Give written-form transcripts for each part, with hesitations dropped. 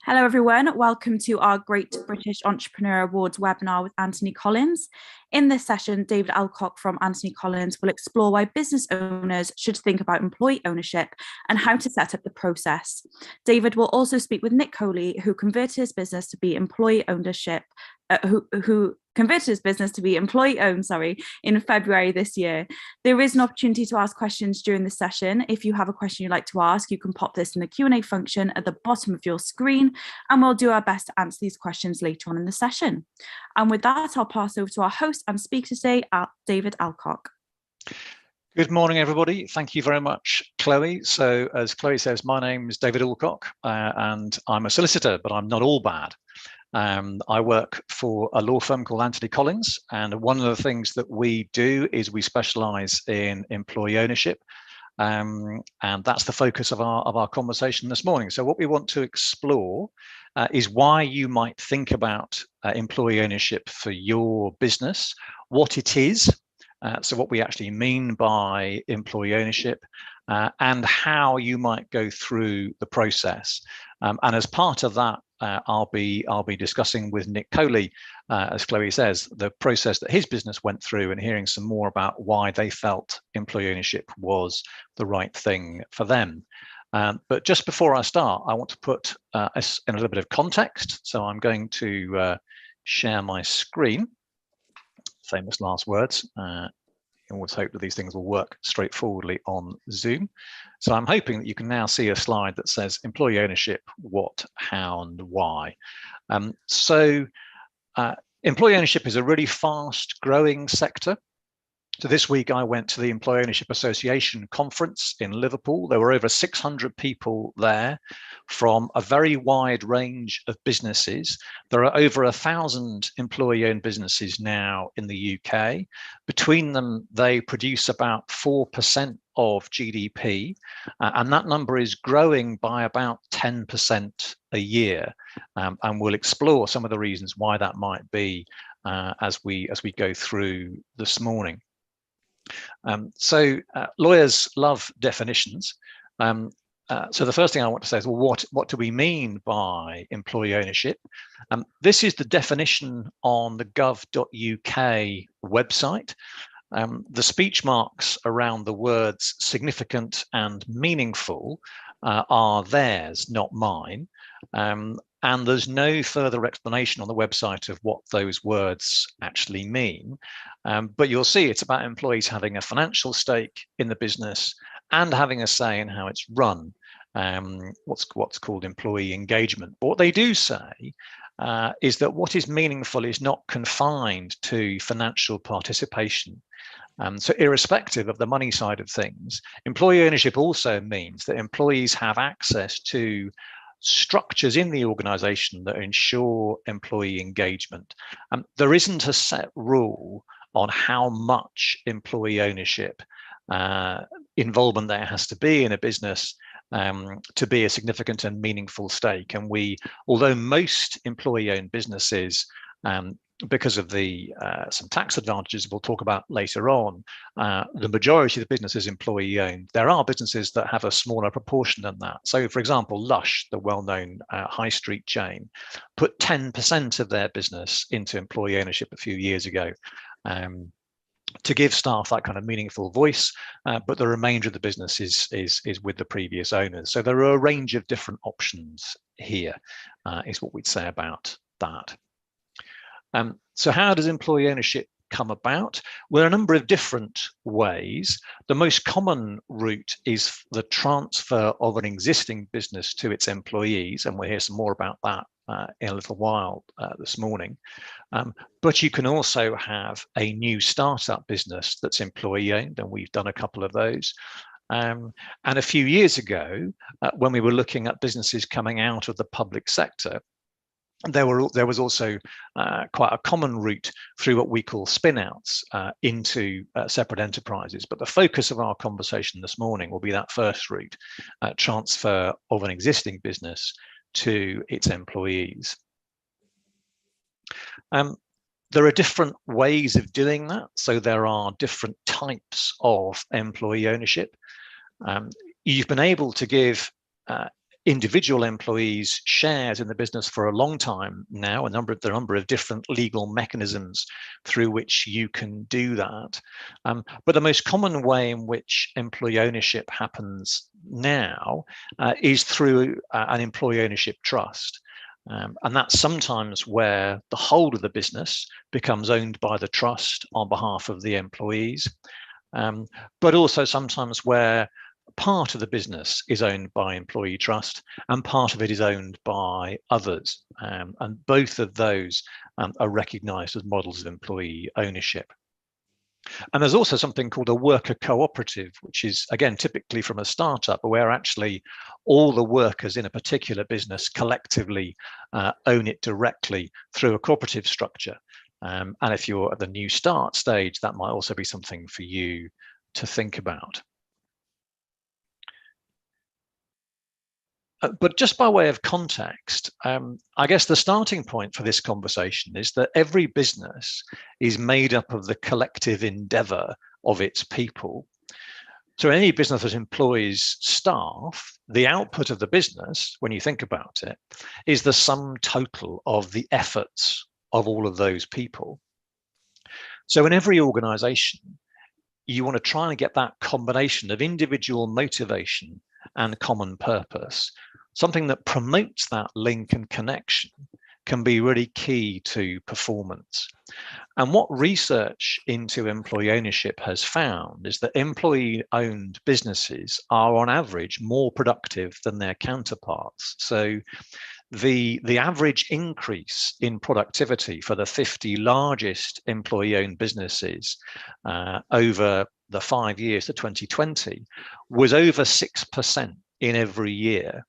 Hello everyone, welcome to our Great British Entrepreneur Awards webinar with Anthony Collins. In this session, David Alcock from Anthony Collins will explore why business owners should think about employee ownership and how to set up the process. David will also speak with Nick Coley, who converted his business to be employee ownership, who converted his business to be employee-owned, in February this year. There is an opportunity to ask questions during the session. If you have a question you'd like to ask, you can pop this in the Q&A function at the bottom of your screen, and we'll do our best to answer these questions later on in the session. And with that, I'll pass over to our host and speaker today, David Alcock. Good morning, everybody. Thank you very much, Chloe. So as Chloe says, my name is David Alcock, and I'm a solicitor, but I'm not all bad. I work for a law firm called Anthony Collins, and one of the things that we do is we specialise in employee ownership, and that's the focus of our conversation this morning. So what we want to explore is why you might think about employee ownership for your business, what it is, so what we actually mean by employee ownership, and how you might go through the process. And as part of that, I'll be discussing with Nick Coley, as Chloe says, the process that his business went through and hearing some more about why they felt employee ownership was the right thing for them. But just before I start, I want to put us in a little bit of context. So I'm going to share my screen. Famous last words. I always hope that these things will work straightforwardly on Zoom. So I'm hoping that you can now see a slide that says employee ownership, what, how, and why. Employee ownership is a really fast growing sector. So this week I went to the Employee Ownership Association conference in Liverpool. There were over 600 people there from a very wide range of businesses. There are over 1,000 employee-owned businesses now in the UK. Between them, they produce about 4% of GDP, and that number is growing by about 10% a year. And we'll explore some of the reasons why that might be as we go through this morning. Lawyers love definitions. So the first thing I want to say is, well, what do we mean by employee ownership? This is the definition on the gov.uk website. The speech marks around the words significant and meaningful are theirs, not mine. And there's no further explanation on the website of what those words actually mean. But you'll see it's about employees having a financial stake in the business and having a say in how it's run, what's called employee engagement. But what they do say is that what is meaningful is not confined to financial participation. So irrespective of the money side of things, employee ownership also means that employees have access to structures in the organization that ensure employee engagement. There isn't a set rule on how much employee ownership involvement there has to be in a business to be a significant and meaningful stake. And although most employee-owned businesses, because of the some tax advantages we'll talk about later on, the majority of the business is employee-owned. There are businesses that have a smaller proportion than that. So, for example, Lush, the well-known high street chain, put 10% of their business into employee ownership a few years ago to give staff that kind of meaningful voice, but the remainder of the business is with the previous owners. So there are a range of different options here, is what we'd say about that. So how does employee ownership come about? Well, there are a number of different ways. The most common route is the transfer of an existing business to its employees, and we'll hear some more about that in a little while this morning. But you can also have a new startup business that's employee owned, and we've done a couple of those. And a few years ago, when we were looking at businesses coming out of the public sector, there was also quite a common route through what we call spin-outs into separate enterprises. But the focus of our conversation this morning will be that first route, transfer of an existing business to its employees. There are different ways of doing that. So there are different types of employee ownership. You've been able to give individual employees' shares in the business for a long time now, the number of different legal mechanisms through which you can do that. But the most common way in which employee ownership happens now is through an employee ownership trust. And that's sometimes where the whole of the business becomes owned by the trust on behalf of the employees, but also sometimes where part of the business is owned by employee trust and part of it is owned by others. And both of those are recognised as models of employee ownership. And there's also something called a worker cooperative, which is, again, typically from a startup, where actually all the workers in a particular business collectively own it directly through a cooperative structure. And if you're at the new start stage, that might also be something for you to think about. But just by way of context, I guess the starting point for this conversation is that every business is made up of the collective endeavour of its people. So any business that employs staff, the output of the business, when you think about it, is the sum total of the efforts of all of those people. So in every organisation, you want to try and get that combination of individual motivation and common purpose. Something that promotes that link and connection can be really key to performance. And what research into employee ownership has found is that employee-owned businesses are on average more productive than their counterparts. So the average increase in productivity for the 50 largest employee-owned businesses over the 5 years to 2020 was over 6% in every year.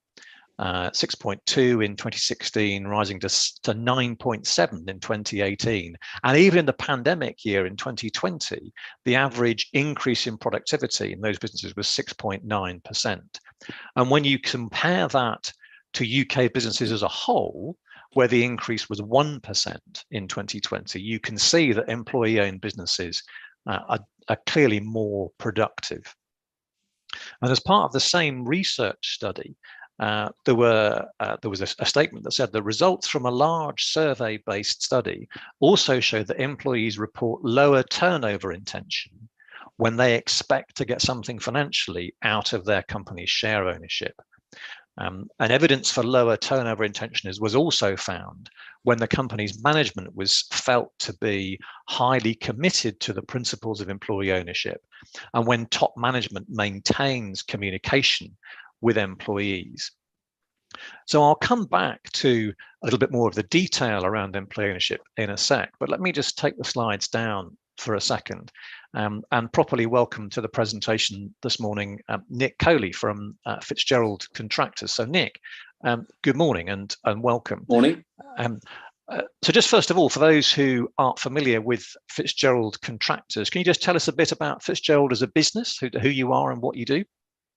6.2 in 2016, rising to 9.7 in 2018. And even in the pandemic year in 2020, the average increase in productivity in those businesses was 6.9%. And when you compare that to UK businesses as a whole, where the increase was 1% in 2020, you can see that employee-owned businesses are clearly more productive. And as part of the same research study, there was a statement that said the results from a large survey-based study also show that employees report lower turnover intention when they expect to get something financially out of their company's share ownership. And evidence for lower turnover intention was also found when the company's management was felt to be highly committed to the principles of employee ownership, and when top management maintains communication with employees. So I'll come back to a little bit more of the detail around employee ownership in a sec, but let me just take the slides down for a second and properly welcome to the presentation this morning Nick Coley from Fitzgerald Contractors. So Nick, good morning and welcome. Morning. So just first of all, for those who aren't familiar with Fitzgerald Contractors, can you just tell us a bit about Fitzgerald as a business, who you are and what you do?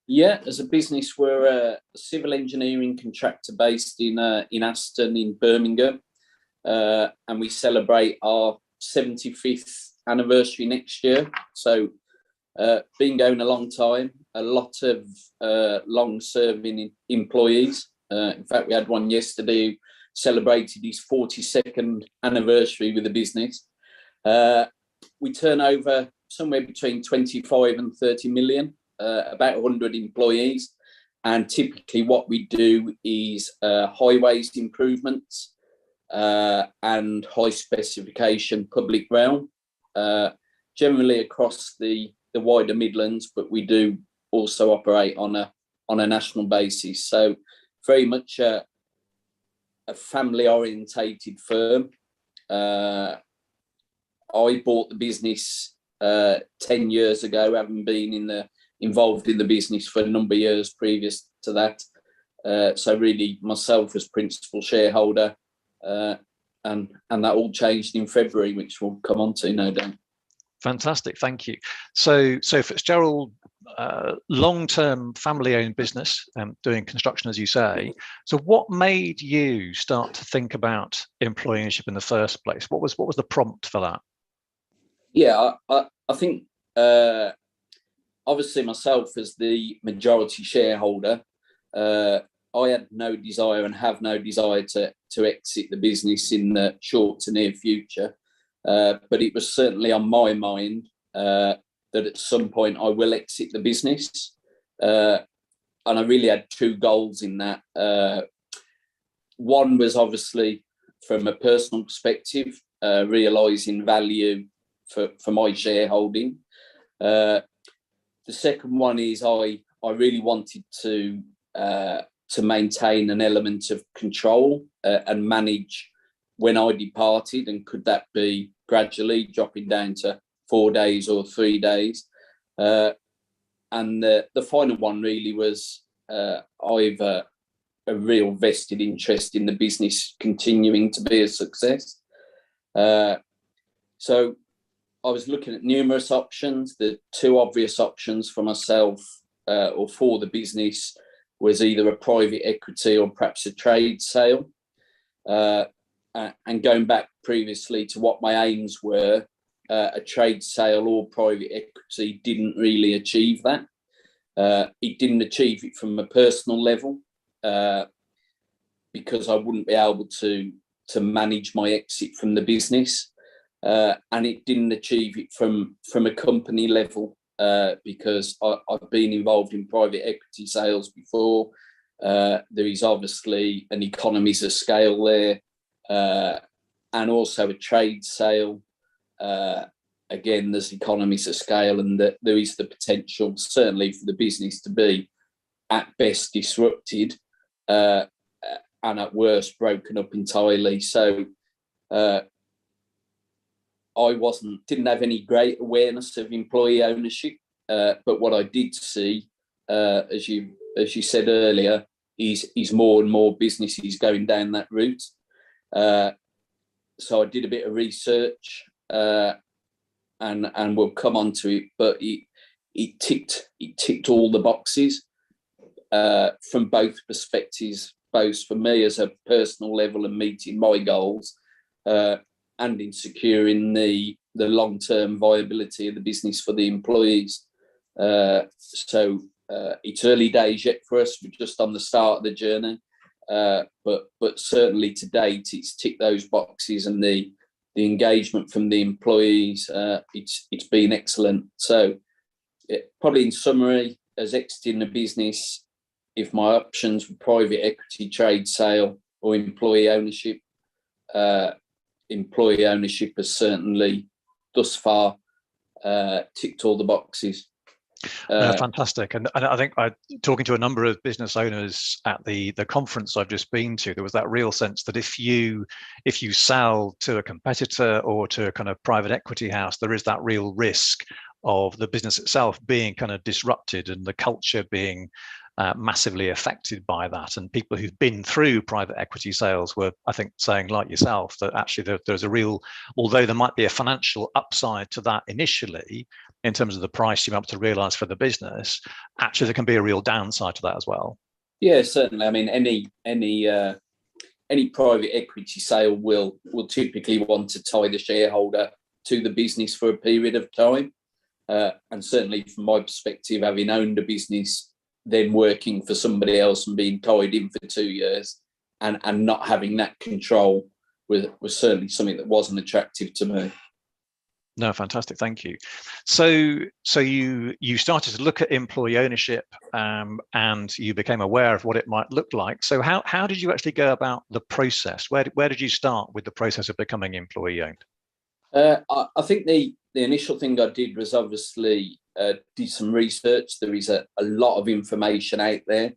Yeah, as a business, we're a civil engineering contractor based in Aston in Birmingham, and we celebrate our 75th anniversary next year. So been going a long time, a lot of long-serving employees. In fact, we had one yesterday who celebrated his 42nd anniversary with the business. We turn over somewhere between 25 and 30 million. About 100 employees, and typically what we do is highways improvements and high specification public realm, generally across the wider Midlands, but we do also operate on a national basis. So very much a family orientated firm. I bought the business 10 years ago, having been involved in the business for a number of years previous to that. So really myself as principal shareholder, and that all changed in February, which we'll come on to, no doubt. Fantastic, thank you. So Fitzgerald, long-term family-owned business, doing construction, as you say. So what made you start to think about employee ownership in the first place? What was the prompt for that? Yeah, I think obviously myself as the majority shareholder, I had no desire and have no desire to exit the business in the short to near future. But it was certainly on my mind that at some point I will exit the business. And I really had two goals in that. One was obviously from a personal perspective, realising value for my shareholding. The second one is I really wanted to maintain an element of control and manage when I departed, and could that be gradually dropping down to 4 days or 3 days. And the final one really was I've a real vested interest in the business continuing to be a success. So I was looking at numerous options. The two obvious options for myself or for the business was either a private equity or perhaps a trade sale. And going back previously to what my aims were, a trade sale or private equity didn't really achieve that. It didn't achieve it from a personal level because I wouldn't be able to manage my exit from the business. And it didn't achieve it from a company level because I've been involved in private equity sales before. There is obviously an economies of scale there, and also a trade sale. Again, there's economies of scale, and there is the potential, certainly, for the business to be at best disrupted and at worst broken up entirely. So I didn't have any great awareness of employee ownership, but what I did see, as you said earlier, is more and more businesses going down that route. So I did a bit of research, and we'll come on to it, but it ticked all the boxes from both perspectives, both for me as a personal level and meeting my goals, and in securing the long-term viability of the business for the employees. So it's early days yet for us. We're just on the start of the journey, but certainly to date, it's ticked those boxes, and the engagement from the employees, it's been excellent. So probably in summary, as exiting the business, if my options were private equity, trade sale, or employee ownership has certainly thus far ticked all the boxes. Fantastic. And I think talking to a number of business owners at the conference I've just been to, there was that real sense that if you sell to a competitor or to a kind of private equity house, there is that real risk of the business itself being kind of disrupted and the culture being massively affected by that. And people who've been through private equity sales were, I think, saying, like yourself, that actually there's a real, although there might be a financial upside to that initially, in terms of the price you're able to realise for the business, actually there can be a real downside to that as well. Yeah, certainly. I mean, any private equity sale will typically want to tie the shareholder to the business for a period of time. And certainly from my perspective, having owned a business, then working for somebody else and being tied in for 2 years and not having that control was certainly something that wasn't attractive to me. No, fantastic. Thank you. So you started to look at employee ownership, and you became aware of what it might look like. So how did you actually go about the process? Where did you start with the process of becoming employee owned? I think the initial thing I did was obviously did some research. There is a lot of information out there.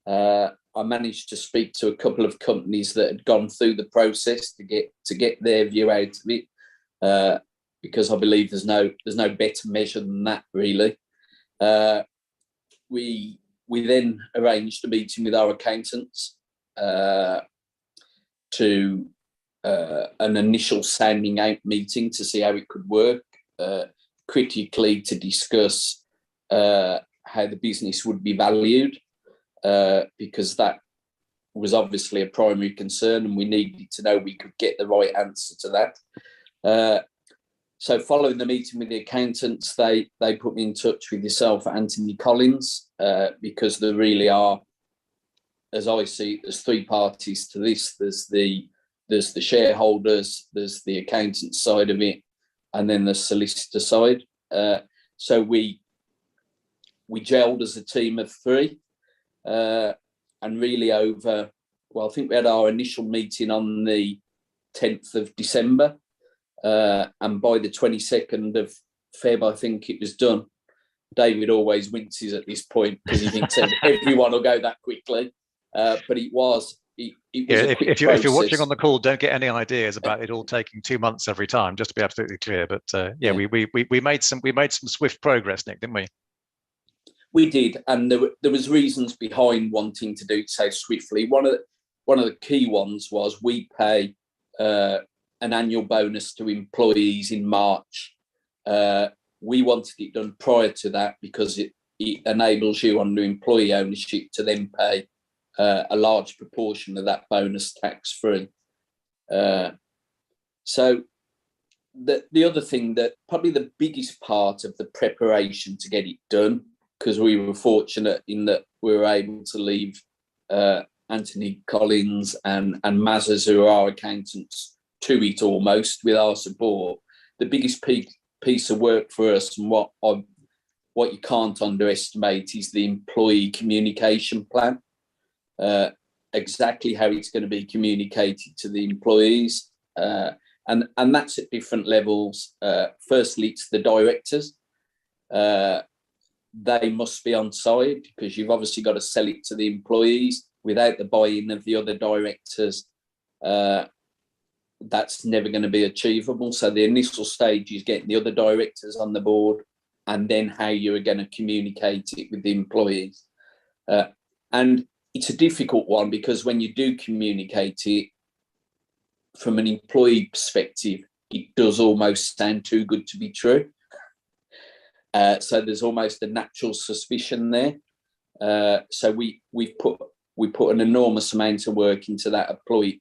I managed to speak to a couple of companies that had gone through the process to get their view out of it. Because I believe there's no better measure than that, really. We then arranged a meeting with our accountants to an initial sounding out meeting to see how it could work, critically to discuss how the business would be valued, because that was obviously a primary concern, and we needed to know we could get the right answer to that. So following the meeting with the accountants, they put me in touch with yourself at Anthony Collins, because there really are as I see it, there's three parties to this. There's the shareholders, there's the accountant side of it, and then the solicitor side. So we gelled as a team of three, and really over, well, I think we had our initial meeting on the 10th of December, and by the 22nd of Feb, I think it was done. David always winces at this point because he thinks everyone will go that quickly, but it was. If you're watching on the call, don't get any ideas about it all taking 2 months every time. Just to be absolutely clear, but we made some swift progress, Nick, didn't we? We did, and there was reasons behind wanting to do it so swiftly. One of the key ones was we pay an annual bonus to employees in March. We wanted it done prior to that because it enables you under employee ownership to then pay a large proportion of that bonus tax-free. So the other thing, that probably the biggest part of the preparation to get it done, because we were fortunate in that we were able to leave Anthony Collins and Mazas, who are our accountants, to it almost with our support. The biggest piece of work for us, and what you can't underestimate, is the employee communication plan. Exactly how it's going to be communicated to the employees, and that's at different levels. Firstly, it's the directors. They must be on side because you've obviously got to sell it to the employees. Without the buy-in of the other directors, that's never going to be achievable. So the initial stage is getting the other directors on the board, and then how you're going to communicate it with the employees. And it's a difficult one because when you do communicate it from an employee perspective, it does almost sound too good to be true. So there's almost a natural suspicion there. So we put an enormous amount of work into that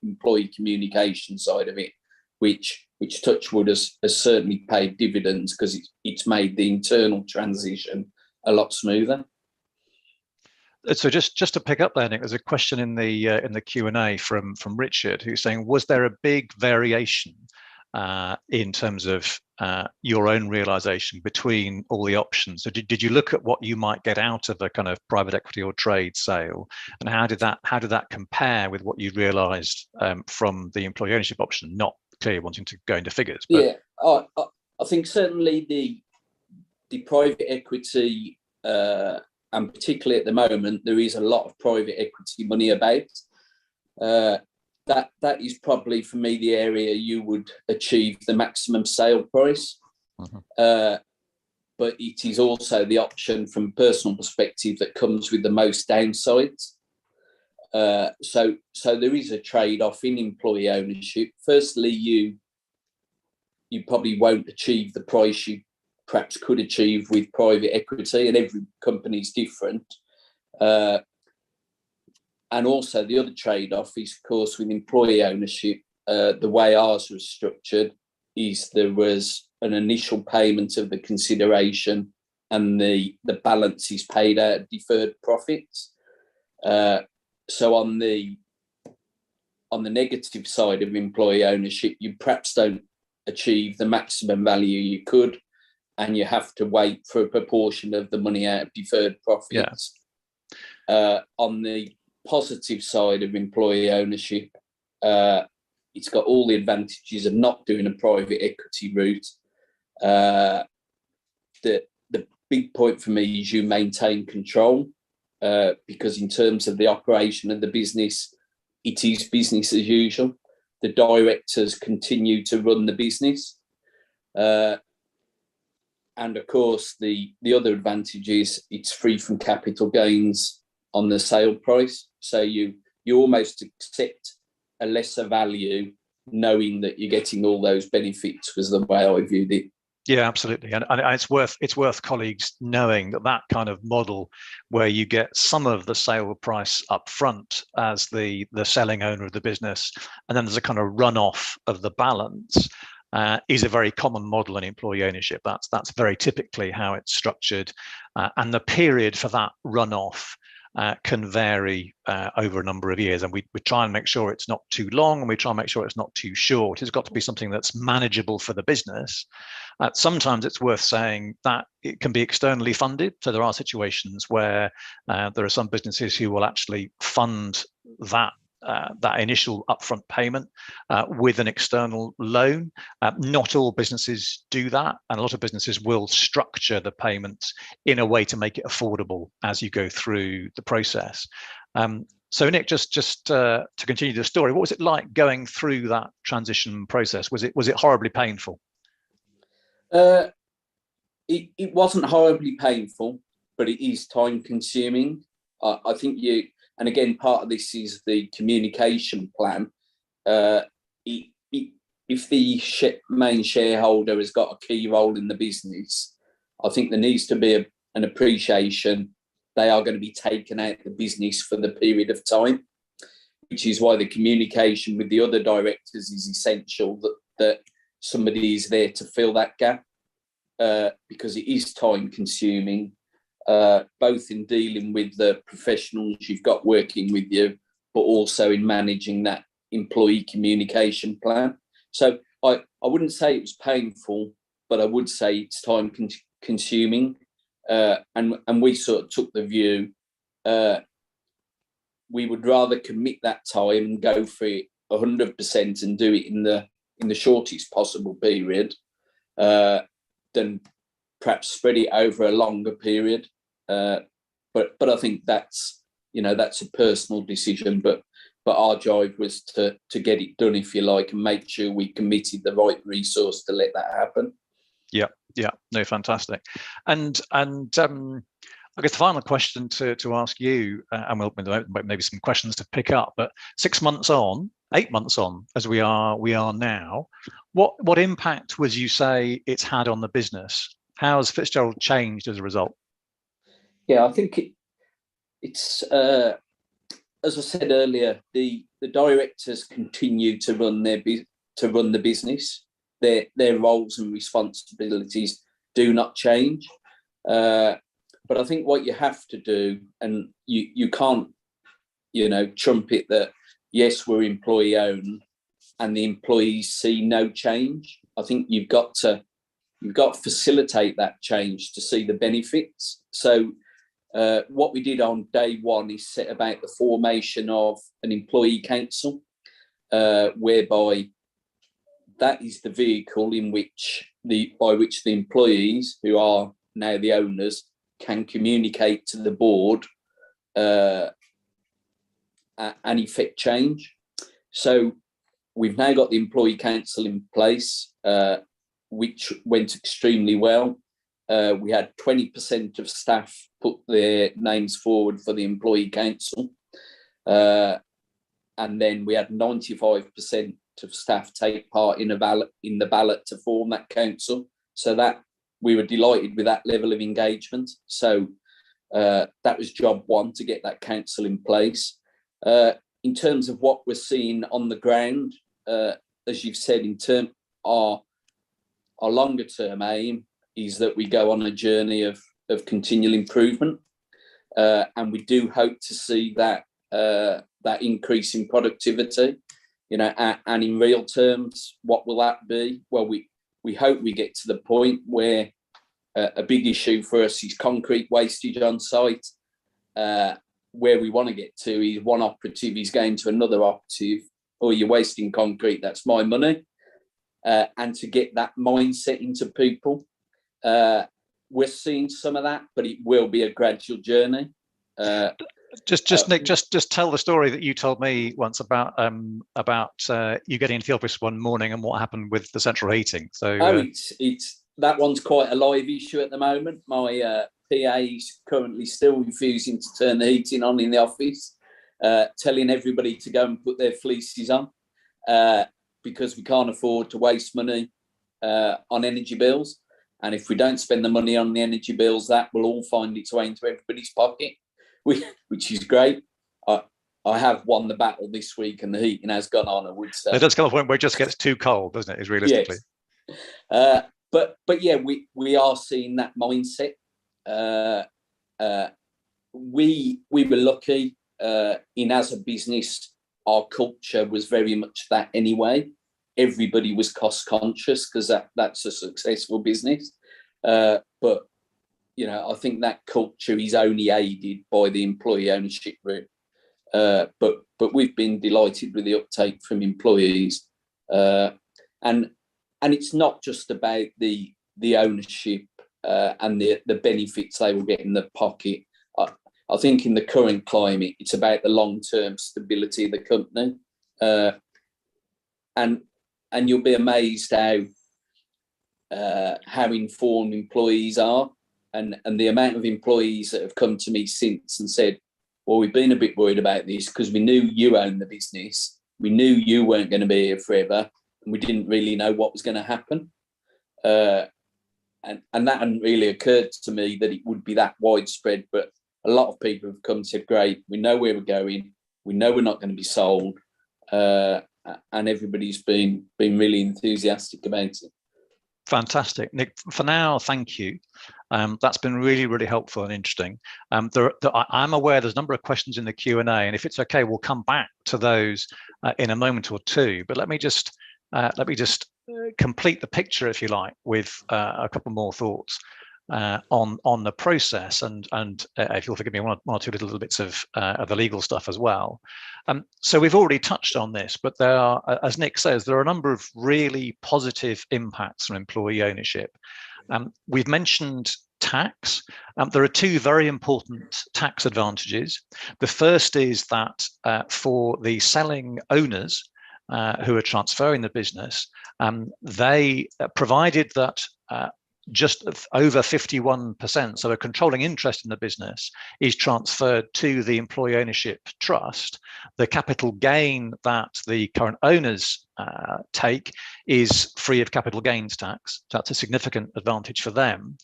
employee communication side of it, which Touchwood has certainly paid dividends because it's made the internal transition a lot smoother. So just to pick up there, Nick, there's a question in the Q&A from Richard, who's saying, was there a big variation in terms of your own realization between all the options? So did you look at what you might get out of a kind of private equity or trade sale, and how did that compare with what you realized from the employee ownership option? Not clearly wanting to go into figures, but yeah, I think certainly the private equity, and particularly at the moment, there is a lot of private equity money about. That is probably, for me, the area you would achieve the maximum sale price. But it is also the option from a personal perspective that comes with the most downsides. So there is a trade-off in employee ownership. Firstly, you probably won't achieve the price you perhaps could achieve with private equity, and every company is different. And also the other trade-off is, of course, with employee ownership, the way ours was structured is there was an initial payment of the consideration, and the balance is paid out of deferred profits. So on the negative side of employee ownership, you perhaps don't achieve the maximum value you could, and you have to wait for a proportion of the money out of deferred profits. Yeah. On the positive side of employee ownership, it's got all the advantages of not doing a private equity route. The big point for me is you maintain control, because in terms of the operation of the business, it is business as usual. The directors continue to run the business. And of course, the other advantage is it's free from capital gains on the sale price. So you almost accept a lesser value knowing that you're getting all those benefits, was the way I viewed it. Yeah, absolutely, and it's worth colleagues knowing that kind of model, where you get some of the sale price up front as the selling owner of the business, and then there's a kind of runoff of the balance, is a very common model in employee ownership. That's very typically how it's structured, and the period for that runoff can vary over a number of years, and we try and make sure it's not too long, and we try and make sure it's not too short. It's got to be something that's manageable for the business. Sometimes it's worth saying that it can be externally funded. So there are situations where there are some businesses who will actually fund that initial upfront payment with an external loan. Not all businesses do that, and a lot of businesses will structure the payments in a way to make it affordable as you go through the process. So Nick, just to continue the story, what was it like going through that transition process? Was it horribly painful? It wasn't horribly painful, but it is time consuming. I think and again, part of this is the communication plan. If the main shareholder has got a key role in the business, I think there needs to be an appreciation they are going to be taken out of the business for the period of time, which is why the communication with the other directors is essential, that somebody is there to fill that gap, because it is time consuming. Both in dealing with the professionals you've got working with you, but also in managing that employee communication plan. So I wouldn't say it was painful, but I would say it's time consuming. And we sort of took the view, we would rather commit that time and go for it 100% and do it in the shortest possible period, than perhaps spread it over a longer period. But I think that's a personal decision, but our drive was to get it done, if you like, and make sure we committed the right resource to let that happen. Yeah, no, fantastic. And I guess the final question to ask you, and we'll maybe some questions to pick up, but 8 months on, as we are now, what impact would you say it's had on the business? How has Fitzgerald changed as a result? Yeah, I think it's as I said earlier, the directors continue to run the business. Their roles and responsibilities do not change. But I think what you have to do, and you can't, trumpet that, yes, we're employee owned and the employees see no change. I think you've got to facilitate that change to see the benefits. So what we did on day one is set about the formation of an employee council, whereby that is the vehicle by which the employees, who are now the owners, can communicate to the board and effect change. So we've now got the employee council in place, which went extremely well. We had 20% of staff put their names forward for the employee council, and then we had 95% of staff take part in the ballot to form that council. So that we were delighted with that level of engagement. So that was job one, to get that council in place. In terms of what we're seeing on the ground, as you've said, our longer term aim is that we go on a journey of continual improvement, and we do hope to see that increase in productivity. And in real terms, what will that be? Well, we hope we get to the point where a big issue for us is concrete wastage on site. Where we want to get to is one operative is going to another operative, "Oh, you're wasting concrete, that's my money." And to get that mindset into people. We're seeing some of that, but it will be a gradual journey. Nick, just tell the story that you told me once about you getting into the office one morning and what happened with the central heating. So it's that one's quite a live issue at the moment. My PA is currently still refusing to turn the heating on in the office, telling everybody to go and put their fleeces on, because we can't afford to waste money on energy bills. And if we don't spend the money on the energy bills, that will all find its way into everybody's pocket, which is great. I have won the battle this week, and the heating has gone on, I would say. It does come to a point where it just gets too cold, doesn't it, is realistically? Yes. But yeah, we are seeing that mindset. we were lucky in as a business, our culture was very much that anyway. Everybody was cost conscious because that's a successful business. But I think that culture is only aided by the employee ownership route. But we've been delighted with the uptake from employees, and it's not just about the ownership and the benefits they will get in their pocket. I think in the current climate, it's about the long-term stability of the company, and you'll be amazed how informed employees are, and the amount of employees that have come to me since and said, well, we've been a bit worried about this because we knew you owned the business, we knew you weren't going to be here forever, and we didn't really know what was going to happen. And that hadn't really occurred to me that it would be that widespread, but a lot of people have come and said, great, we know where we're going, we know we're not going to be sold, and everybody's been really enthusiastic about it. Fantastic, Nick. For now, thank you. That's been really, really helpful and interesting. I'm aware there's a number of questions in the Q&A, and if it's okay, we'll come back to those in a moment or two. But let me just complete the picture, if you like, with a couple more thoughts on the process, and if you'll forgive me, one or two little bits of the legal stuff as well. So we've already touched on this, but there are, as Nick says, there are a number of really positive impacts from employee ownership. We've mentioned tax. There are two very important tax advantages. The first is that for the selling owners who are transferring the business, they provided that just over 51%, so a controlling interest in the business, is transferred to the employee ownership trust. The capital gain that the current owners take is free of capital gains tax. So that's a significant advantage for them.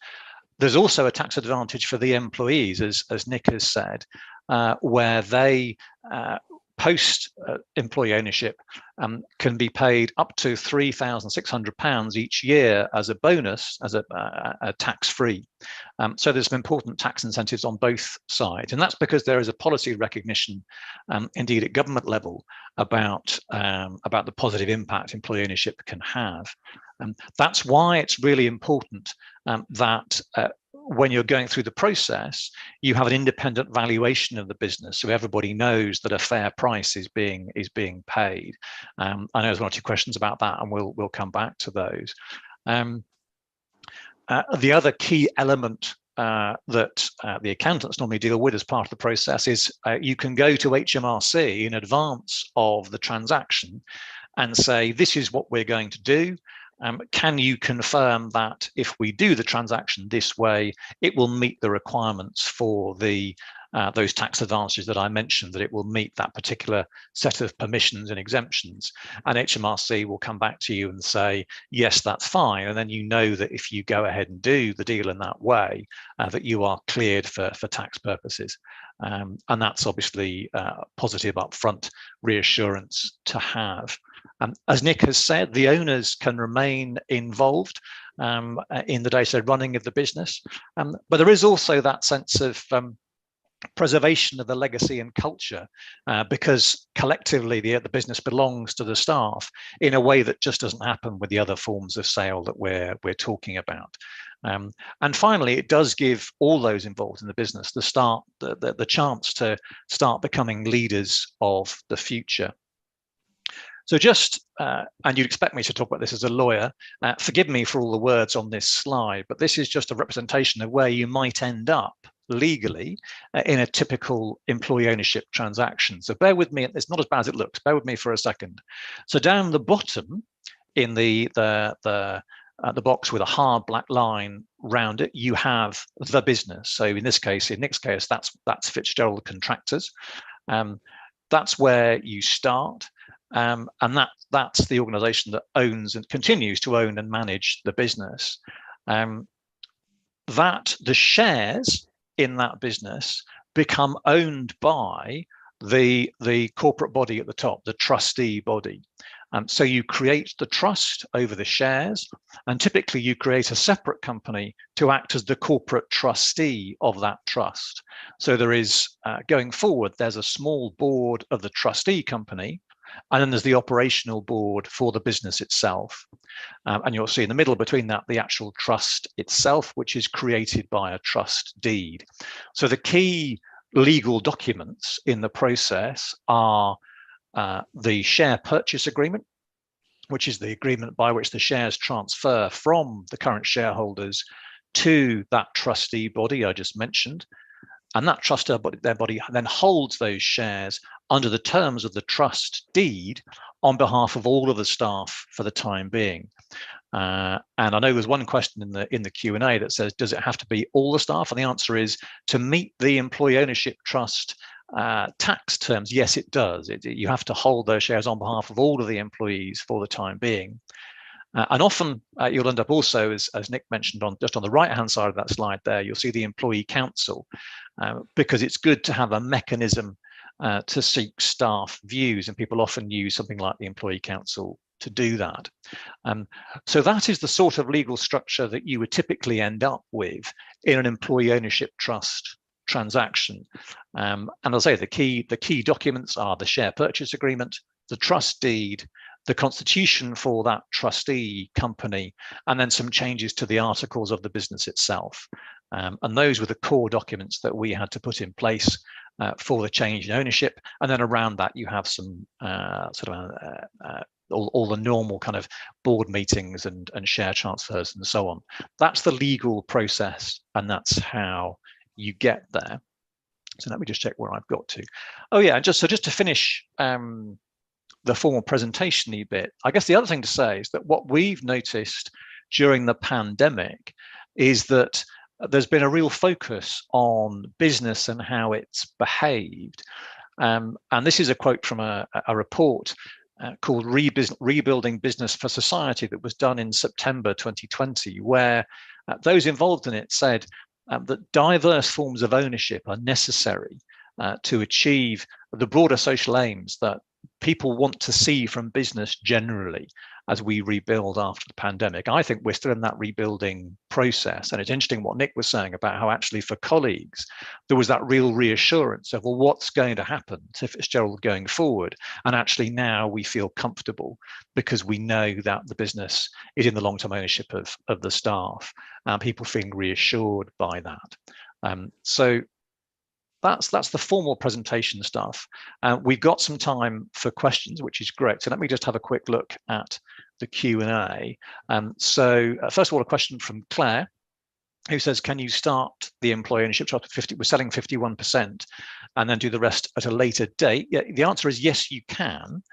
There's also a tax advantage for the employees, as Nick has said, where they post employee ownership can be paid up to £3,600 each year as a bonus, as a tax-free. So there's some important tax incentives on both sides, and that's because there is a policy recognition, indeed at government level, about the positive impact employee ownership can have. That's why it's really important that when you're going through the process, you have an independent valuation of the business, so everybody knows that a fair price is being paid. I know there's one or two questions about that, and we'll come back to those. The other key element that the accountants normally deal with as part of the process is you can go to HMRC in advance of the transaction and say, this is what we're going to do. Can you confirm that if we do the transaction this way, it will meet the requirements for those tax advantages that I mentioned, that it will meet that particular set of permissions and exemptions? And HMRC will come back to you and say, yes, that's fine. And then you know that if you go ahead and do the deal in that way, that you are cleared for tax purposes. And that's obviously positive upfront reassurance to have. As Nick has said, the owners can remain involved in the day-to-day running of the business, but there is also that sense of preservation of the legacy and culture, because collectively the business belongs to the staff in a way that just doesn't happen with the other forms of sale that we're talking about. And finally, it does give all those involved in the business the chance to start becoming leaders of the future. So just, and you'd expect me to talk about this as a lawyer, forgive me for all the words on this slide, but this is just a representation of where you might end up legally in a typical employee ownership transaction. So bear with me, it's not as bad as it looks, bear with me for a second. So down the bottom in the box with a hard black line round it, you have the business. So in this case, in Nick's case, that's Fitzgerald Contractors. That's where you start. And that's the organization that owns and continues to own and manage the business. That the shares in that business become owned by the corporate body at the top, the trustee body. So you create the trust over the shares, and typically you create a separate company to act as the corporate trustee of that trust. So there is, going forward, there's a small board of the trustee company, and then there's the operational board for the business itself. And you'll see in the middle between that, the actual trust itself, which is created by a trust deed. So the key legal documents in the process are the share purchase agreement, which is the agreement by which the shares transfer from the current shareholders to that trustee body I just mentioned. And that trustee body then holds those shares under the terms of the trust deed on behalf of all of the staff for the time being. And I know there's one question in the Q&A that says, does it have to be all the staff? And the answer is, to meet the employee ownership trust tax terms, yes, it does. You have to hold those shares on behalf of all of the employees for the time being. And often you'll end up also, as Nick mentioned, just on the right-hand side of that slide there, you'll see the employee council, because it's good to have a mechanism to seek staff views, and people often use something like the employee council to do that. So that is the sort of legal structure that you would typically end up with in an employee ownership trust transaction. And I'll say the key documents are the share purchase agreement, the trust deed, the constitution for that trustee company, and then some changes to the articles of the business itself. And those were the core documents that we had to put in place for the change in ownership. And then around that, you have some all the normal kind of board meetings and share transfers and so on. That's the legal process, and that's how you get there. So let me just check where I've got to. Oh yeah, just to finish the formal presentation-y bit, I guess the other thing to say is that what we've noticed during the pandemic is that there's been a real focus on business and how it's behaved. And this is a quote from a report called Rebuilding Business for Society that was done in September 2020, where those involved in it said that diverse forms of ownership are necessary to achieve the broader social aims that people want to see from business generally as we rebuild after the pandemic. I think we're still in that rebuilding process. And it's interesting what Nick was saying about how actually for colleagues, there was that real reassurance of, well, what's going to happen to Fitzgerald going forward? And actually now we feel comfortable because we know that the business is in the long-term ownership of the staff, and people feeling reassured by that. So that's the formal presentation stuff. We've got some time for questions, which is great. So let me just have a quick look at the Q&A. So first of all, a question from Claire, who says, can you start the employee ownership chapter 50? We're selling 51% and then do the rest at a later date. Yeah, the answer is yes, you can.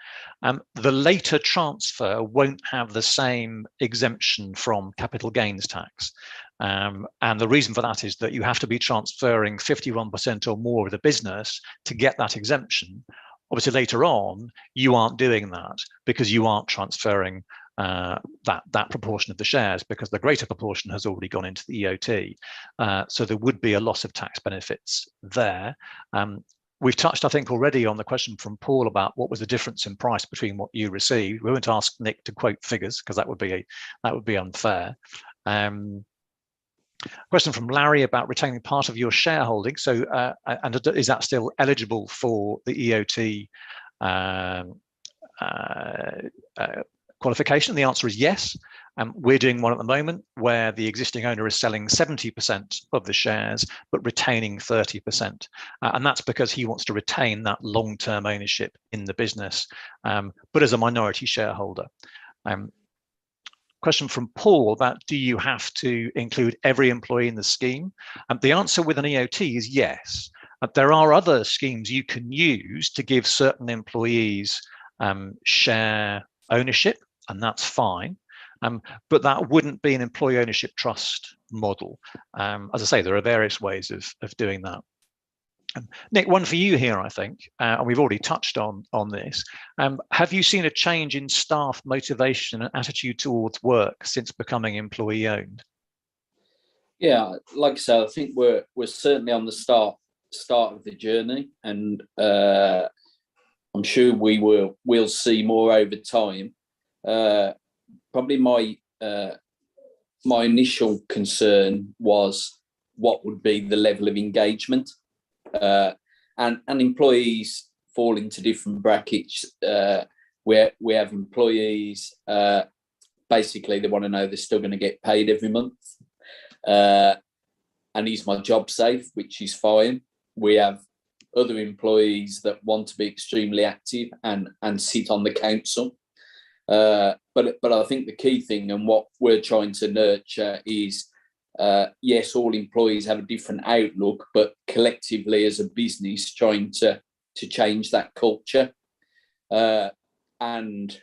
The later transfer won't have the same exemption from capital gains tax. And the reason for that is that you have to be transferring 51% or more of the business to get that exemption. Obviously, later on, you aren't doing that because you aren't transferring that proportion of the shares, because the greater proportion has already gone into the EOT. So there would be a loss of tax benefits there. We've touched, I think, already on the question from Paul about what was the difference in price between what you received. We won't ask Nick to quote figures because that would be unfair. Question from Larry about retaining part of your shareholding. So, and is that still eligible for the EOT qualification? The answer is yes. We're doing one at the moment where the existing owner is selling 70% of the shares, but retaining 30%. And that's because he wants to retain that long-term ownership in the business, but as a minority shareholder. Question from Paul about, do you have to include every employee in the scheme? The answer with an EOT is yes. There are other schemes you can use to give certain employees share ownership, and that's fine. But that wouldn't be an employee ownership trust model. As I say, there are various ways of doing that. Nick, one for you here, I think, and we've already touched on this. Have you seen a change in staff motivation and attitude towards work since becoming employee owned? Yeah, like I said, I think we're certainly on the start of the journey, and I'm sure we'll see more over time. Probably my initial concern was what would be the level of engagement, and employees fall into different brackets. Where we have employees, basically they want to know they're still going to get paid every month, and is my job safe, which is fine. We have other employees that want to be extremely active and sit on the council. But I think the key thing and what we're trying to nurture is, yes, all employees have a different outlook, but collectively as a business trying to change that culture. And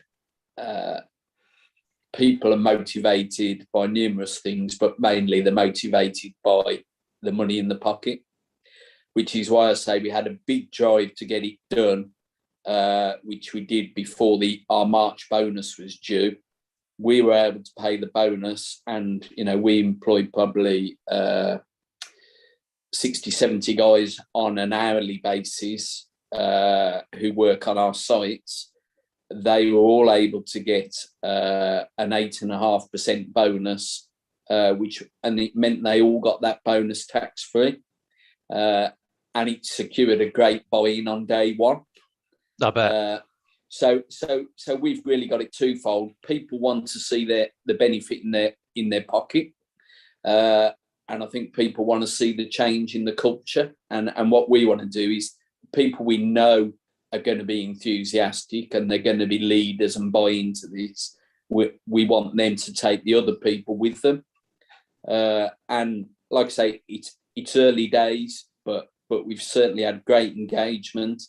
people are motivated by numerous things, but mainly they're motivated by the money in the pocket, which is why I say we had a big drive to get it done, which we did before our March bonus was due. We were able to pay the bonus, and we employed probably 60, 70 guys on an hourly basis who work on our sites. They were all able to get an 8.5% bonus, and it meant they all got that bonus tax free, and it secured a great buy-in on day one. I bet. So we've really got it twofold. People want to see the benefit in their pocket, and I think people want to see the change in the culture. And what we want to do is people we know are going to be enthusiastic and they're going to be leaders and buy into this. We want them to take the other people with them. And like I say, it's early days, but we've certainly had great engagement.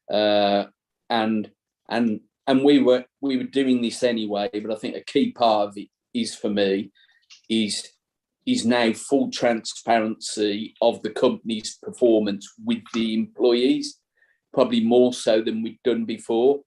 And we were doing this anyway, but I think a key part of it is, for me, is now full transparency of the company's performance with the employees, probably more so than we've done before.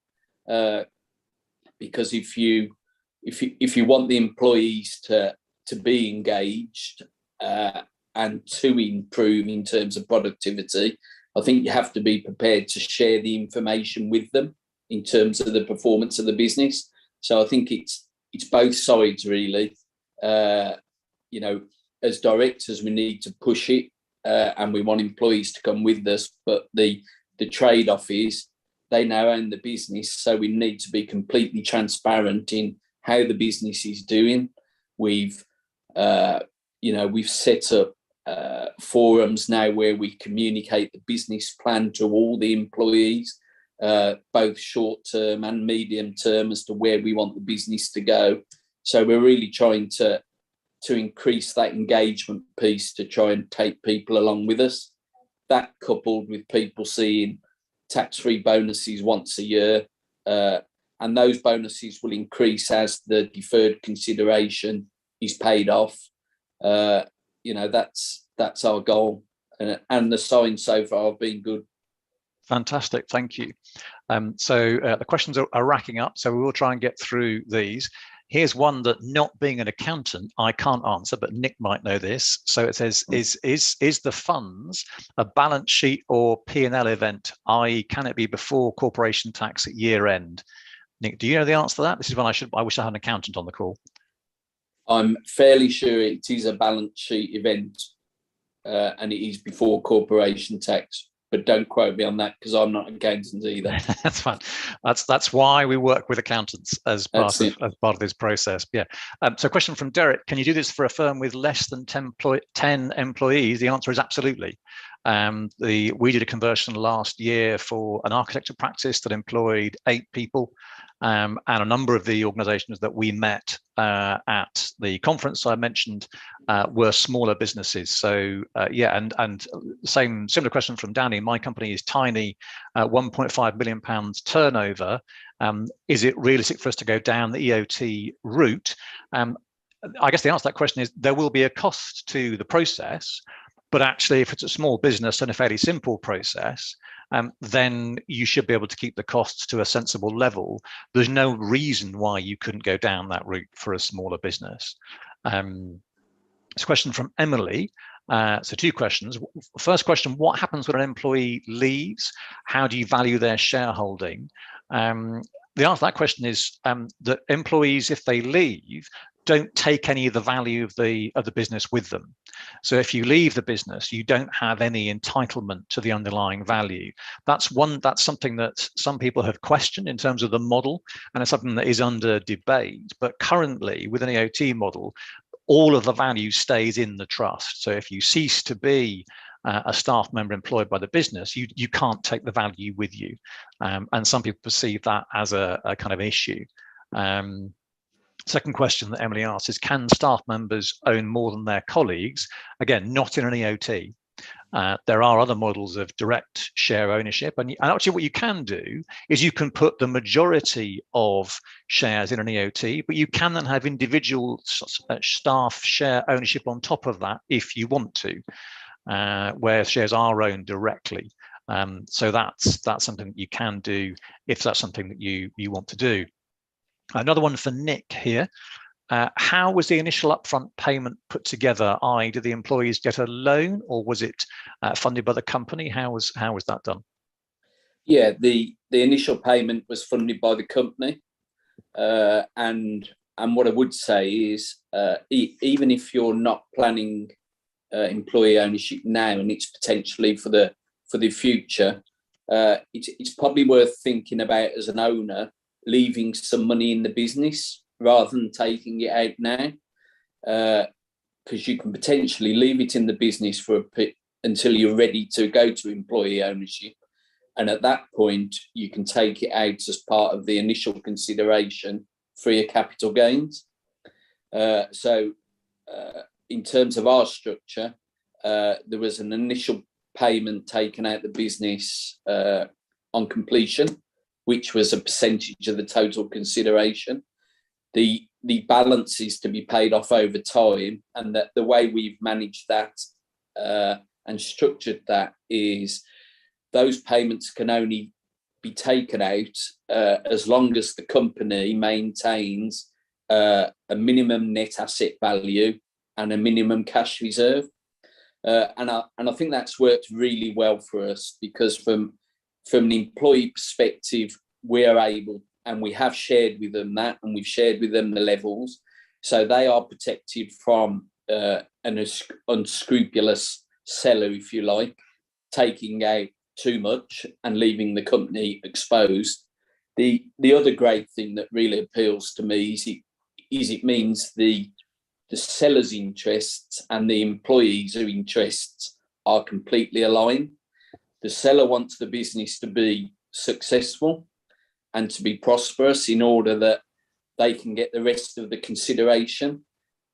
Because if you want the employees to be engaged and to improve in terms of productivity, I think you have to be prepared to share the information with them in terms of the performance of the business. So I think it's both sides, really. As directors, we need to push it, and we want employees to come with us. But the trade-off is they now own the business, so we need to be completely transparent in how the business is doing. We've set up forums now where we communicate the business plan to all the employees, both short term and medium term, as to where we want the business to go. So we're really trying to increase that engagement piece to try and take people along with us. That, coupled with people seeing tax-free bonuses once a year, and those bonuses will increase as the deferred consideration is paid off. That's our goal, and the signs so far have been good. Fantastic, thank you. So the questions are racking up, so we will try and get through these. Here's one that, not being an accountant, I can't answer, but Nick might know this. So it says, is the funds a balance sheet or P&L event, i.e. can it be before corporation tax at year end? Nick, do you know the answer to that? This is one I wish I had an accountant on the call. I'm fairly sure it is a balance sheet event, and it is before corporation tax. But don't quote me on that, because I'm not an accountant either. That's fine. That's why we work with accountants as part of this process. Yeah. So, question from Derek: can you do this for a firm with less than 10 employees? The answer is absolutely. We did a conversion last year for an architecture practice that employed 8 people, and a number of the organisations that we met at the conference I mentioned were smaller businesses. So and similar question from Danny. My company is tiny, 1.5 million pounds turnover. Is it realistic for us to go down the EOT route? I guess the answer to that question is there will be a cost to the process. But actually, if it's a small business and a fairly simple process, then you should be able to keep the costs to a sensible level. There's no reason why you couldn't go down that route for a smaller business. This question from Emily: So two questions. First question, what happens when an employee leaves? How do you value their shareholding? The answer to that question is that employees, if they leave, don't take any of the value of the business with them. So if you leave the business, you don't have any entitlement to the underlying value. That's something that some people have questioned in terms of the model, and it's something that is under debate. But currently, with an EOT model, all of the value stays in the trust. So if you cease to be a staff member employed by the business, you can't take the value with you. And some people perceive that as a kind of issue. Second question that Emily asked is, can staff members own more than their colleagues? Again, not in an EOT. There are other models of direct share ownership, and actually what you can do is you can put the majority of shares in an EOT, but you can then have individual staff share ownership on top of that if you want to, where shares are owned directly. So that's something that you can do if that's something that you want to do. Another one for Nick here. How was the initial upfront payment put together? Did the employees get a loan, or was it funded by the company? How was that done? Yeah, the initial payment was funded by the company, and what I would say is, even if you're not planning employee ownership now, and it's potentially for the future, it's probably worth thinking about as an owner leaving some money in the business rather than taking it out now, because you can potentially leave it in the business for a bit until you're ready to go to employee ownership, and at that point you can take it out as part of the initial consideration free of capital gains. So in terms of our structure, there was an initial payment taken out the business on completion, which was a percentage of the total consideration. The balance is to be paid off over time, and that the way we've managed that and structured that is those payments can only be taken out as long as the company maintains a minimum net asset value and a minimum cash reserve. And I think that's worked really well for us, because from an employee perspective, we're able, and we have shared with them that, and we've shared with them the levels, so they are protected from an unscrupulous seller, if you like, taking out too much and leaving the company exposed. The other great thing that really appeals to me is it means the seller's interests and the employees' interests are completely aligned. The seller wants the business to be successful and to be prosperous in order that they can get the rest of the consideration.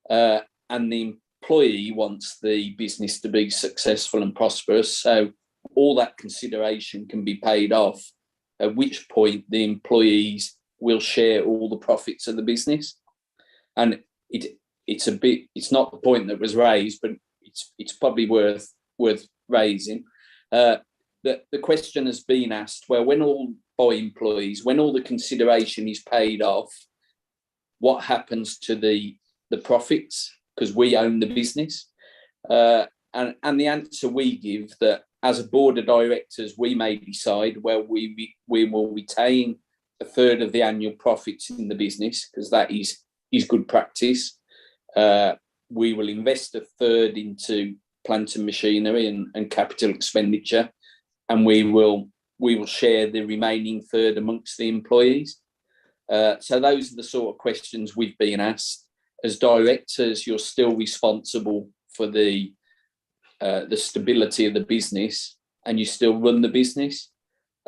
And the employee wants the business to be successful and prosperous. So all that consideration can be paid off, at which point the employees will share all the profits of the business. And it's not the point that was raised, but it's probably worth raising. The question has been asked, well, when all the consideration is paid off, what happens to the profits? Because we own the business. And the answer we give, that as a board of directors, we may decide, well, we will retain a third of the annual profits in the business, because that is good practice. We will invest a third into plant and machinery and capital expenditure, and we will share the remaining third amongst the employees. So those are the sort of questions we've been asked. As directors, you're still responsible for the stability of the business, and you still run the business.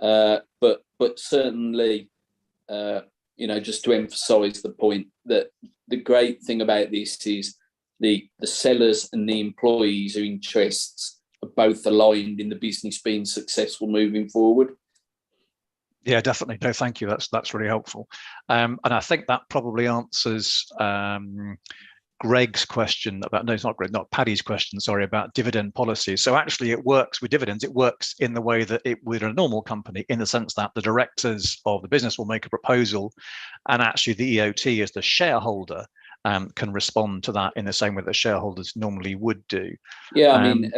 But certainly, just to emphasise the point, that the great thing about this is the sellers and the employees' interests are both aligned in the business being successful moving forward. Yeah, definitely. No, thank you. That's really helpful. And I think that probably answers Greg's question about, no, it's not Greg, not Paddy's question, sorry, about dividend policies. So actually it works with dividends. It works in the way that it would in a normal company, in the sense that the directors of the business will make a proposal, and actually the EOT, as the shareholder, can respond to that in the same way that shareholders normally would do. Yeah, I mean,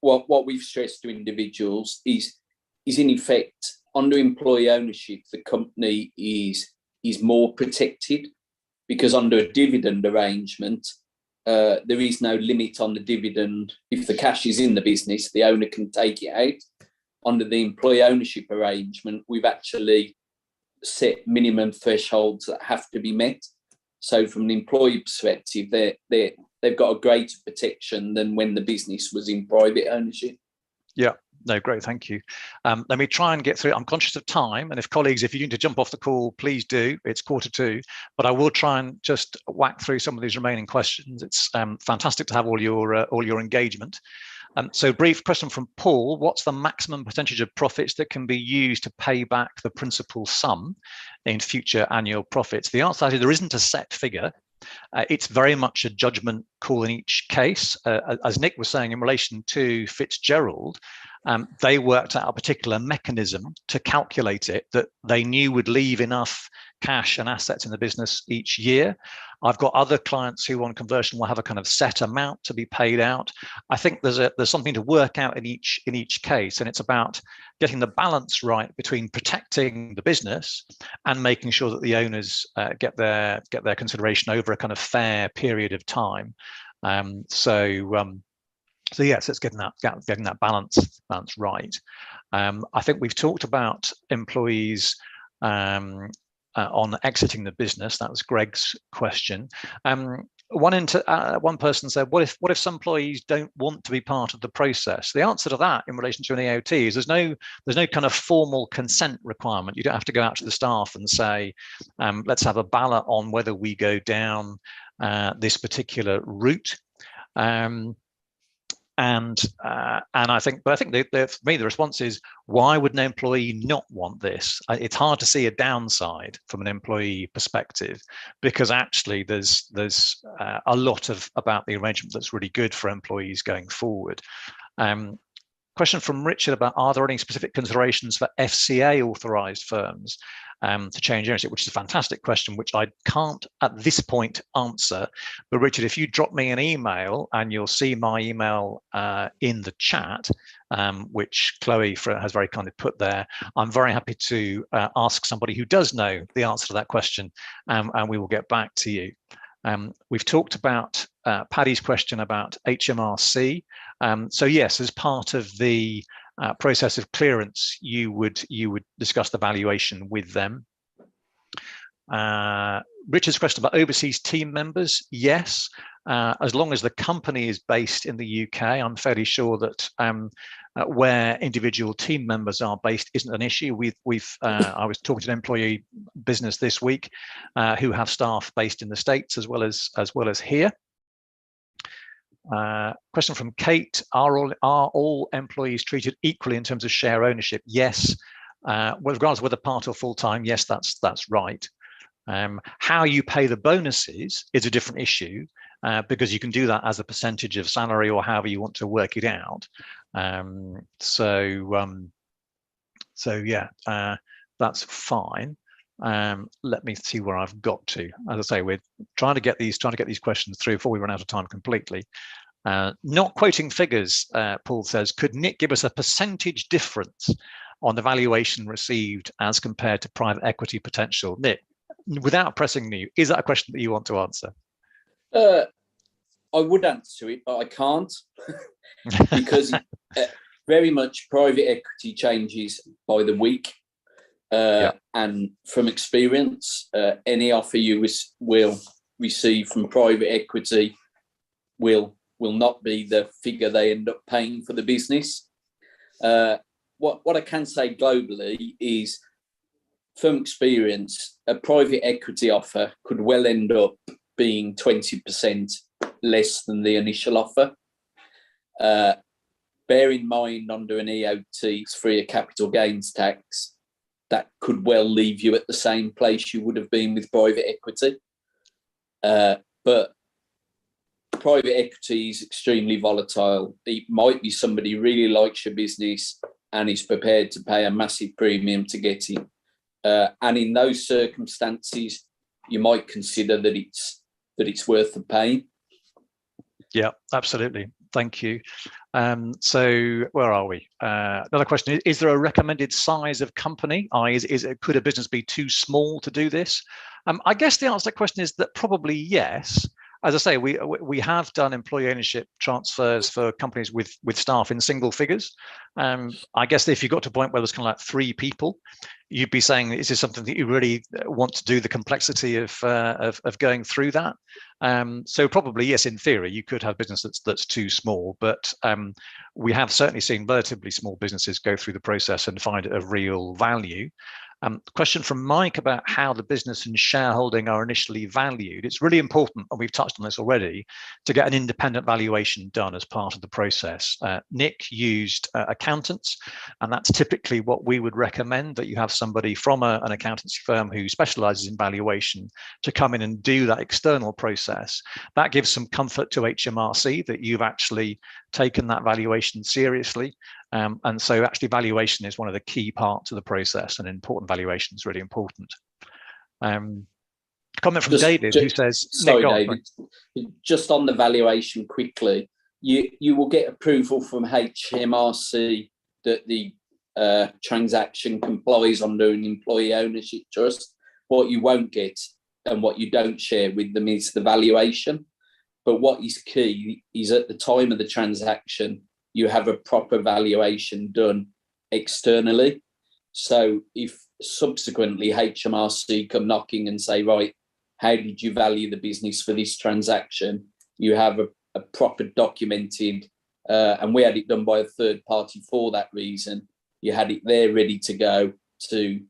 what we've stressed to individuals is in effect, under employee ownership, the company is more protected, because under a dividend arrangement, there is no limit on the dividend. If the cash is in the business, the owner can take it out. Under the employee ownership arrangement, we've actually set minimum thresholds that have to be met. So from an employee perspective, they've got a greater protection than when the business was in private ownership. Yeah, no, great, thank you. Let me try and get through. I'm conscious of time, and if colleagues, if you need to jump off the call, please do. It's 1:45, but I will try and just whack through some of these remaining questions. It's fantastic to have all your engagement. So brief question from Paul: what's the maximum percentage of profits that can be used to pay back the principal sum in future annual profits? The answer is there isn't a set figure. It's very much a judgment call in each case. As Nick was saying in relation to Fitzgerald, they worked out a particular mechanism to calculate it that they knew would leave enough cash and assets in the business each year. I've got other clients who on conversion will have a kind of set amount to be paid out. I think there's something to work out in each case, and it's about getting the balance right between protecting the business and making sure that the owners get their consideration over a kind of fair period of time. So yes, it's getting that balance right. I think we've talked about employees on exiting the business. That was Greg's question. One person said, what if some employees don't want to be part of the process? The answer to that in relation to an EOT is there's no kind of formal consent requirement. You don't have to go out to the staff and say, let's have a ballot on whether we go down this particular route. And I think for me, the response is, why would an employee not want this? It's hard to see a downside from an employee perspective, because actually there's a lot about the arrangement that's really good for employees going forward. Question from Richard about, are there any specific considerations for FCA authorised firms to change ownership, which is a fantastic question, which I can't at this point answer. But Richard, if you drop me an email, and you'll see my email in the chat, which Chloe has very kindly put there, I'm very happy to ask somebody who does know the answer to that question, and we will get back to you. We've talked about Paddy's question about HMRC. So yes, as part of the process of clearance, you would discuss the valuation with them. Richard's question about overseas team members, yes, as long as the company is based in the UK, I'm fairly sure that where individual team members are based isn't an issue. I was talking to an employee business this week who have staff based in the States as well as here. Question from Kate: are all employees treated equally in terms of share ownership? Yes. With regards to whether part or full time, yes, that's right. How you pay the bonuses is a different issue, because you can do that as a percentage of salary or however you want to work it out. So yeah, that's fine. Let me see where I've got to. As I say, we're trying to get these questions through before we run out of time completely. Not quoting figures, Paul says, could Nick give us a percentage difference on the valuation received as compared to private equity potential? Nick, without pressing you, is that a question that you want to answer? I would answer it, but I can't because very much private equity changes by the week. And from experience, any offer you will receive from private equity will not be the figure they end up paying for the business. What I can say globally is, from experience, a private equity offer could well end up being 20% less than the initial offer. Bear in mind, under an EOT, it's free of capital gains tax. That could well leave you at the same place you would have been with private equity. But private equity is extremely volatile. It might be somebody who really likes your business and is prepared to pay a massive premium to get in. And in those circumstances, you might consider that that it's worth the pain. Yeah, absolutely. Thank you. So where are we? Another question: is there a recommended size of company? Could a business be too small to do this? I guess the answer to that question is that probably yes. As I say, we have done employee ownership transfers for companies with staff in single figures. I guess if you got to a point where there's kind of like 3 people, you'd be saying, is this something that you really want to do? The complexity of going through that. So probably yes, in theory, you could have business that's too small, but we have certainly seen relatively small businesses go through the process and find it of real value. Question from Mike about how the business and shareholding are initially valued. It's really important, and we've touched on this already, to get an independent valuation done as part of the process. Nick used accountants, and that's typically what we would recommend, that you have somebody from an accountancy firm who specializes in valuation to come in and do that external process. That gives some comfort to HMRC that you've actually taken that valuation seriously. And so actually valuation is one of the key parts of the process, and important valuation is really important. Comment from David, who says, sorry, David, just on the valuation quickly, you will get approval from HMRC that the transaction complies under an employee ownership trust. What you won't get and what you don't share with them is the valuation. But what is key is at the time of the transaction, you have a proper valuation done externally. So if subsequently HMRC come knocking and say, right, how did you value the business for this transaction? You have a proper documented, and we had it done by a third party for that reason. You had it there ready to go to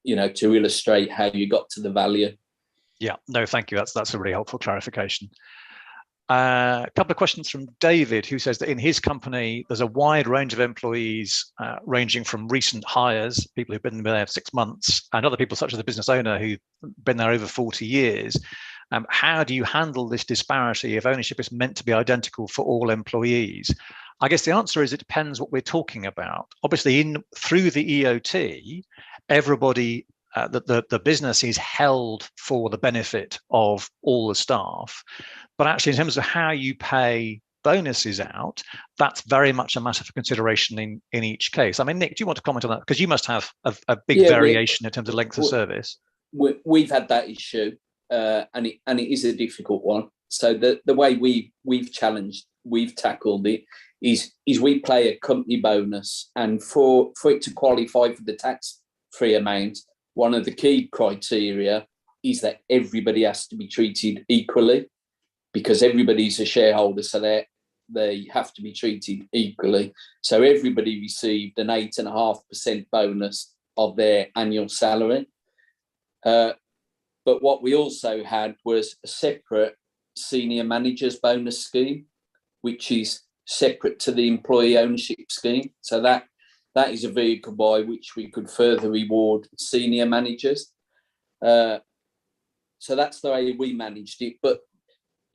illustrate how you got to the value. Yeah, no, thank you. That's a really helpful clarification. A couple of questions from David, who says that in his company, there's a wide range of employees ranging from recent hires, people who've been there 6 months, and other people such as the business owner who've been there over 40 years. How do you handle this disparity if ownership is meant to be identical for all employees? I guess the answer is it depends what we're talking about. Obviously, through the EOT, everybody, the business is held for the benefit of all the staff. But actually, in terms of how you pay bonuses out, that's very much a matter for consideration in each case. I mean, Nick, do you want to comment on that? Because you must have a big variation in terms of length of service. We've had that issue, and it is a difficult one. So the way we've tackled it is we play a company bonus, and for it to qualify for the tax-free amount, one of the key criteria is that everybody has to be treated equally, because everybody's a shareholder, so they have to be treated equally. So everybody received an 8.5% bonus of their annual salary. But what we also had was a separate senior managers bonus scheme, which is separate to the employee ownership scheme. So that is a vehicle by which we could further reward senior managers. So that's the way we managed it. But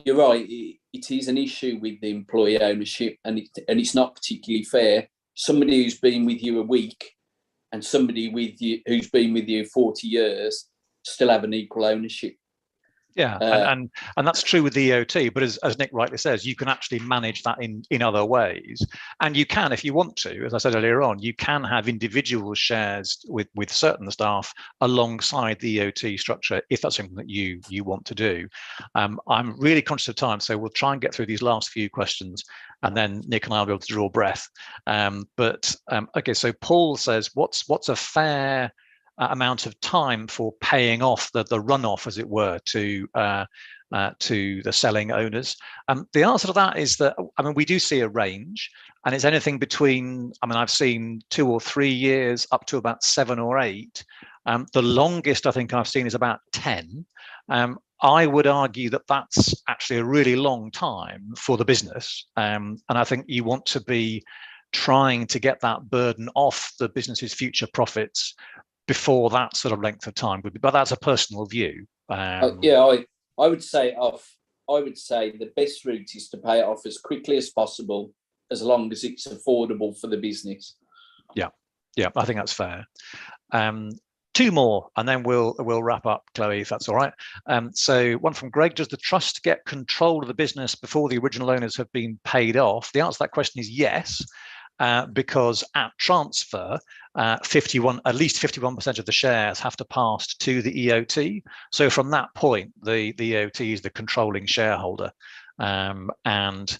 you're right, it is an issue with the employee ownership, and it's not particularly fair. Somebody who's been with you a week and somebody who's been with you 40 years still have an equal ownership. Yeah, and that's true with the EOT, but as Nick rightly says, you can actually manage that in other ways. And you can, if you want to, as I said earlier on, you can have individual shares with certain staff alongside the EOT structure, if that's something that you want to do. I'm really conscious of time, so we'll try and get through these last few questions, and then Nick and I will be able to draw breath. Okay, so Paul says, what's a fair amount of time for paying off the runoff, as it were, to the selling owners? The answer to that is that, I mean, we do see a range, and it's anything between, I mean, I've seen 2 or 3 years up to about 7 or 8. The longest I think I've seen is about 10. I would argue that that's actually a really long time for the business, and I think you want to be trying to get that burden off the business's future profits before that sort of length of time would be, but that's a personal view. I would say the best route is to pay it off as quickly as possible, as long as it's affordable for the business. Yeah, I think that's fair. two more, and then we'll wrap up, Chloe, if that's all right. So one from Greg: does the trust get control of the business before the original owners have been paid off? The answer to that question is yes, because at transfer, at least 51% of the shares have to pass to the EOT. So from that point, the EOT is the controlling shareholder, and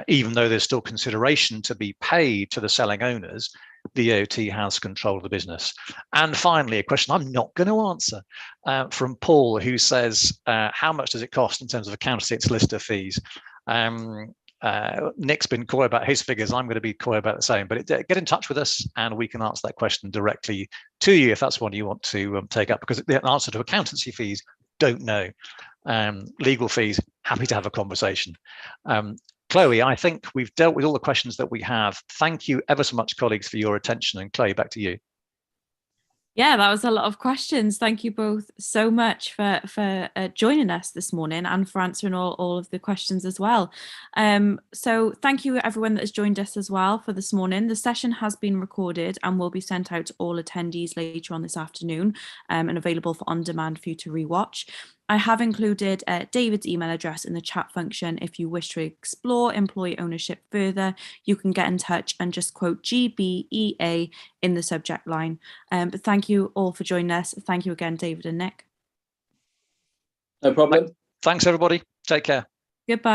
even though there's still consideration to be paid to the selling owners, the EOT has control of the business. And finally, a question I'm not going to answer from Paul, who says, how much does it cost in terms of accountancy and solicitor fees? Nick's been coy about his figures. I'm going to be coy about the same, but get in touch with us and we can answer that question directly to you if that's one you want to take up, because the answer to accountancy fees, don't know. Legal fees, happy to have a conversation. Chloe, I think we've dealt with all the questions that we have. Thank you ever so much, colleagues, for your attention. And Chloe, back to you. Yeah, that was a lot of questions. Thank you both so much for joining us this morning and for answering all of the questions as well. So thank you everyone that has joined us as well for this morning. The session has been recorded and will be sent out to all attendees later on this afternoon, and available for on demand for you to rewatch. I have included David's email address in the chat function. If you wish to explore employee ownership further, you can get in touch and just quote GBEA in the subject line. But thank you all for joining us. Thank you again, David and Nick. No problem. Thanks, everybody. Take care. Goodbye.